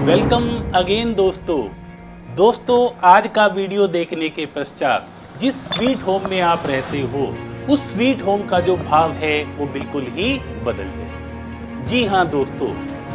Welcome again दोस्तों आज का वीडियो देखने के पश्चात जिस स्वीट होम में आप रहते हो उस स्वीट होम का जो भाव है वो बिल्कुल ही बदल जाए। जी हाँ दोस्तों,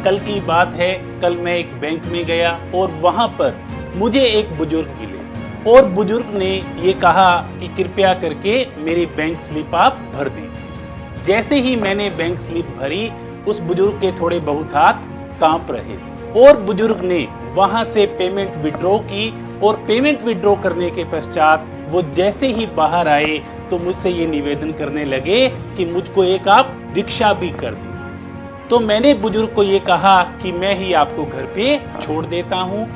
कल की बात है। कल मैं एक बैंक में गया और वहाँ पर मुझे एक बुजुर्ग मिले और बुजुर्ग ने ये कहा कि कृपया करके मेरी बैंक स्लिप आप भर दीजिए। जैसे ही मैंने बैंक स्लिप भरी, उस बुजुर्ग के थोड़े बहुत हाथ कांप रहे थे और बुजुर्ग ने वहां से पेमेंट विड्रॉ की और पेमेंट विड्रॉ करने के पश्चात वो जैसे ही बाहर आए तो मुझसे ये निवेदन करने लगे कि मुझको एक आप रिक्शा भी कर दीजिए। तो मैंने बुजुर्ग को ये कहा कि मैं ही आपको घर पे छोड़ देता हूँ।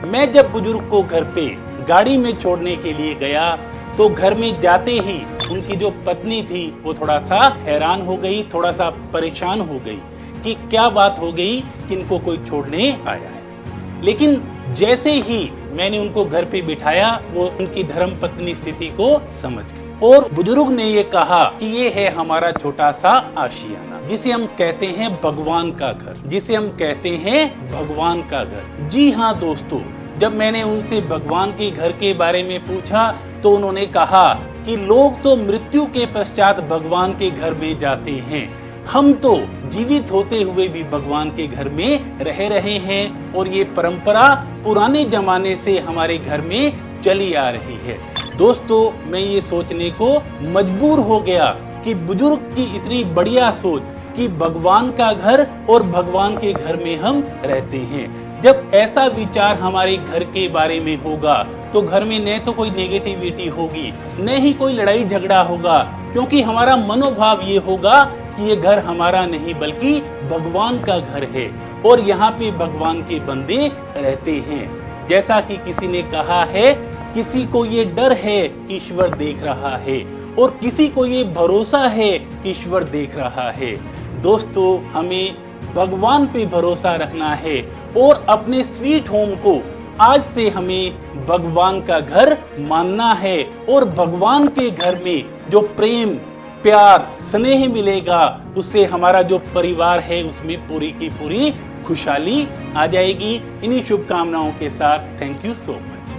मैं जब बुजुर्ग को घर पे गाड़ी में छोड़ने के लिए गया तो घर में जाते ही उनकी जो पत्नी थी वो थोड़ा सा हैरान हो गई, थोड़ा सा परेशान हो गई कि क्या बात हो गई कि इनको कोई छोड़ने आया है। लेकिन जैसे ही मैंने उनको घर पे बिठाया वो उनकी धर्म पत्नी स्थिति को समझ गई और बुजुर्ग ने ये कहा कि ये है हमारा छोटा सा आशियाना, जिसे हम कहते हैं भगवान का घर, जिसे हम कहते हैं भगवान का घर। जी हाँ दोस्तों, जब मैंने उनसे भगवान के घर के बारे में पूछा तो उन्होंने कहा कि लोग तो मृत्यु के पश्चात भगवान के घर में जाते हैं, हम तो जीवित होते हुए भी भगवान के घर में रह रहे हैं और ये परंपरा पुराने जमाने से हमारे घर में चली आ रही है। दोस्तों, मैं ये सोचने को मजबूर हो गया कि बुजुर्ग की इतनी बढ़िया सोच कि भगवान का घर और भगवान के घर में हम रहते हैं। जब ऐसा विचार हमारे घर के बारे में होगा तो घर में न तो कोई नेगेटिविटी होगी, न ही कोई लड़ाई झगड़ा होगा, क्योंकि हमारा मनोभाव ये होगा कि ये घर हमारा नहीं बल्कि भगवान का घर है और यहाँ पे भगवान के बंदे रहते हैं। जैसा कि किसी ने कहा है, किसी को ये डर है कि ईश्वर देख रहा है और किसी को ये भरोसा है कि ईश्वर देख रहा है। दोस्तों, हमें भगवान पे भरोसा रखना है और अपने स्वीट होम को आज से हमें भगवान का घर मानना है और भगवान के घर में जो प्रेम, प्यार, स्नेह मिलेगा उससे हमारा जो परिवार है उसमें पूरी की पूरी खुशहाली आ जाएगी। इन्हीं शुभकामनाओं के साथ थैंक यू सो मच।